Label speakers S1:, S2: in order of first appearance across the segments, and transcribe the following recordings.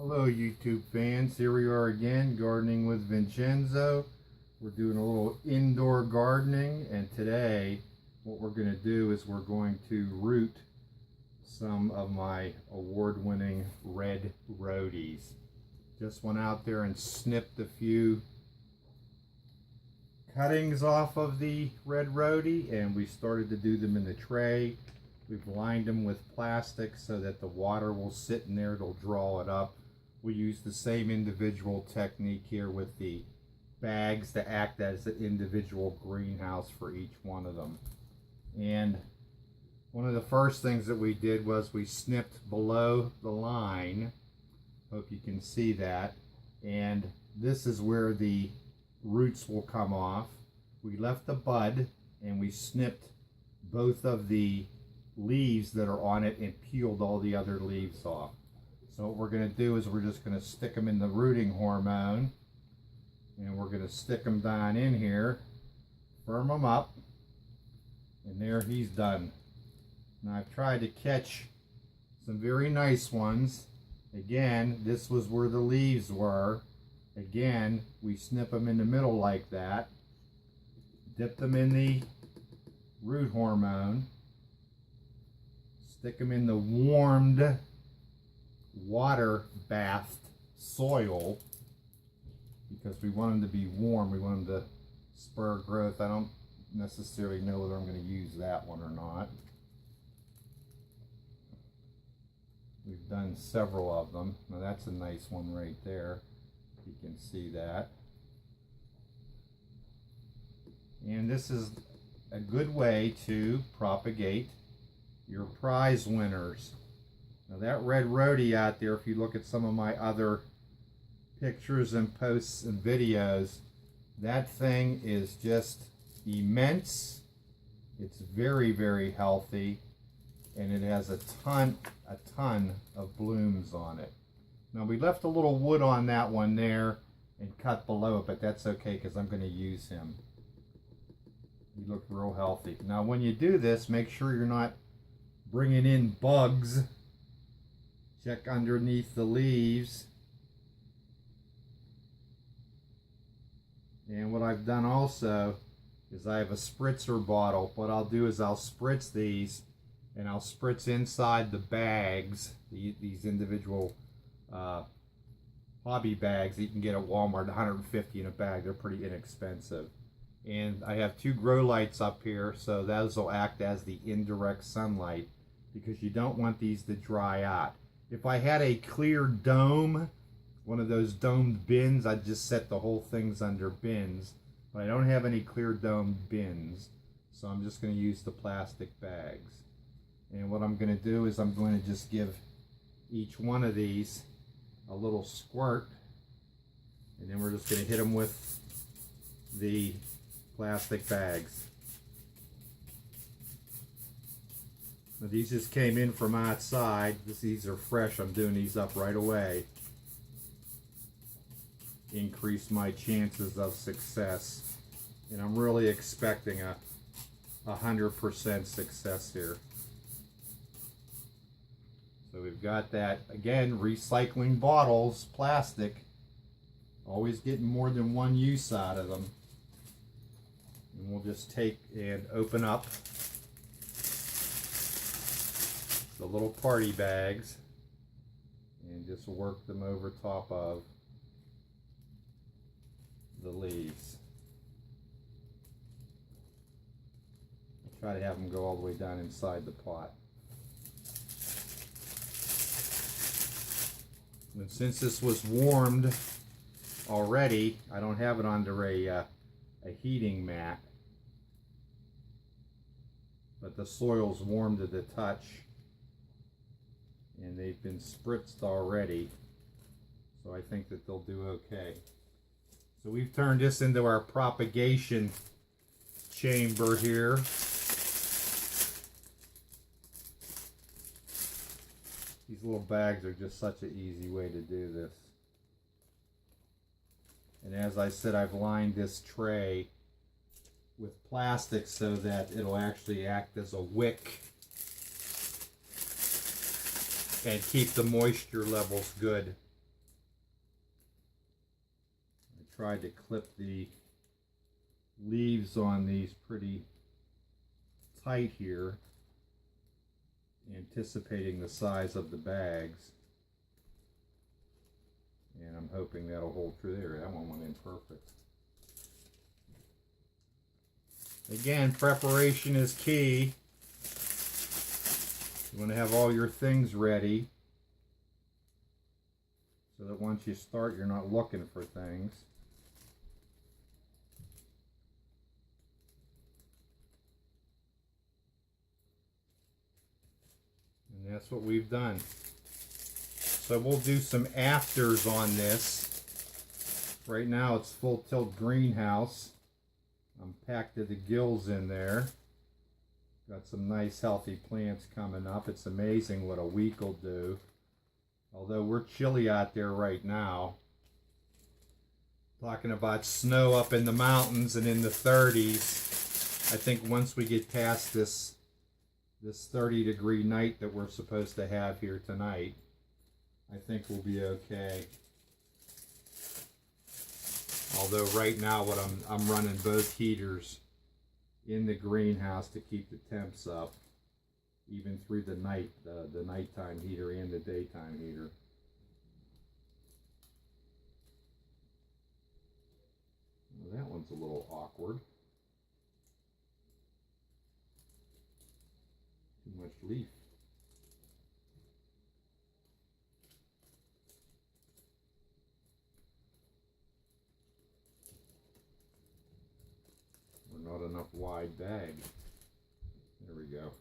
S1: Hello YouTube fans, here we are again, gardening with Vincenzo. We're doing a little indoor gardening, and today what we're going to do is we're going to root some of my award-winning Red Rodis. Just went out there and snipped a few cuttings off of the Red Rodi, and we started to do them in the tray. We've lined them with plastic so that the water will sit in there, it'll draw it up. We use the same individual technique here with the bags to act as an individual greenhouse for each one of them. And one of the first things that we did was we snipped below the line. Hope you can see that. And this is where the roots will come off. We left the bud and we snipped both of the leaves that are on it and peeled all the other leaves off. So what we're going to do is we're just going to stick them in the rooting hormone, and we're going to stick them down in here, firm them up, and there he's done. Now I've tried to catch some very nice ones. Again, this was where the leaves were. Again, we snip them in the middle like that, dip them in the root hormone, stick them in the warmed water bathed soil because we want them to be warm. We want them to spur growth. I don't necessarily know whether I'm going to use that one or not. We've done several of them. Now that's a nice one right there. You can see that. And this is a good way to propagate your prize winners. Now that Red Rodi out there, if you look at some of my other pictures and posts and videos, that thing is just immense. It's very, very healthy, and it has a ton of blooms on it. Now we left a little wood on that one there and cut below it, but that's okay because I'm going to use him. He looked real healthy. Now when you do this, make sure you're not bringing in bugs. Check underneath the leaves. And what I've done also is I have a spritzer bottle. What I'll do is I'll spritz these, and I'll spritz inside the bags, these individual hobby bags that you can get at Walmart, 150 in a bag. They're pretty inexpensive. And I have two grow lights up here, so those will act as the indirect sunlight because you don't want these to dry out. If I had a clear dome, one of those domed bins, I'd just set the whole things under bins. But I don't have any clear domed bins, so I'm just going to use the plastic bags. And what I'm going to do is I'm going to just give each one of these a little squirt, and then we're just going to hit them with the plastic bags. Now these just came in from outside. These are fresh. I'm doing these up right away. Increase my chances of success. And I'm really expecting a 100% success here. So we've got that. Again, recycling bottles, plastic. Always getting more than one use out of them. And we'll just take and open up the little party bags and just work them over top of the leaves. Try to have them go all the way down inside the pot. And since this was warmed already, I don't have it under a heating mat, but the soil's warm to the touch, and they've been spritzed already, so I think that they'll do okay. So we've turned this into our propagation chamber here. These little bags are just such an easy way to do this. And as I said, I've lined this tray with plastic so that it'll actually act as a wick and keep the moisture levels good tried to clip the leaves on these pretty tight here, anticipating the size of the bags. And I'm hoping that'll hold true there. That one went in perfect. Again, preparation is key. You want to have all your things ready so that once you start, you're not looking for things. And that's what we've done. So we'll do some afters on this. Right now it's full tilt greenhouse. I'm packed to the gills in there. Got some nice healthy plants coming up. It's amazing what a week will do. Although we're chilly out there right now. Talking about snow up in the mountains and in the 30s. I think once we get past this 30-degree night that we're supposed to have here tonight, I think we'll be okay. Although right now what I'm running both heaters in the greenhouse to keep the temps up, even through the night, the nighttime heater and the daytime heater. Well, that one's a little awkward. Too much leaf. Or not enough wide bag. There we go.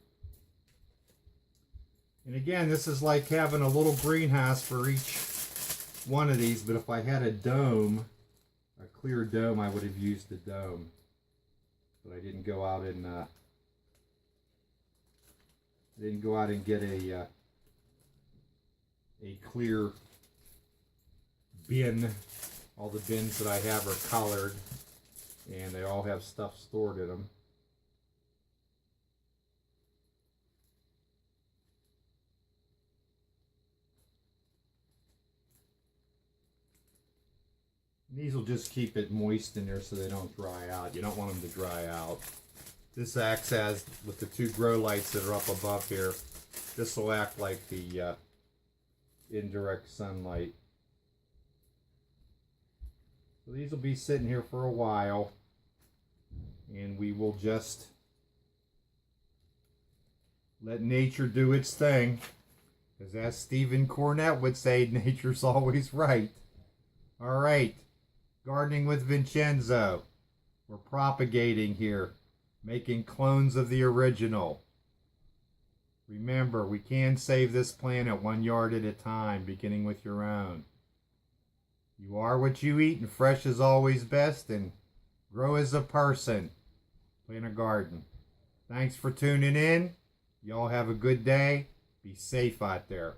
S1: And again, this is like having a little greenhouse for each one of these, but if I had a dome, a clear dome, I would have used the dome. But I didn't go out and get a clear bin. All the bins that I have are colored, and they all have stuff stored in them. These will just keep it moist in there so they don't dry out. You don't want them to dry out. This acts as, with the two grow lights that are up above here, this will act like the indirect sunlight. So these will be sitting here for a while, and we will just let nature do its thing. Because as Stephen Cornett would say, nature's always right. All right. Gardening with Vincenzo. We're propagating here, making clones of the original. Remember, we can save this planet 1 yard at a time, beginning with your own. You are what you eat, and fresh is always best, and grow as a person. Plant a garden. Thanks for tuning in. Y'all have a good day. Be safe out there.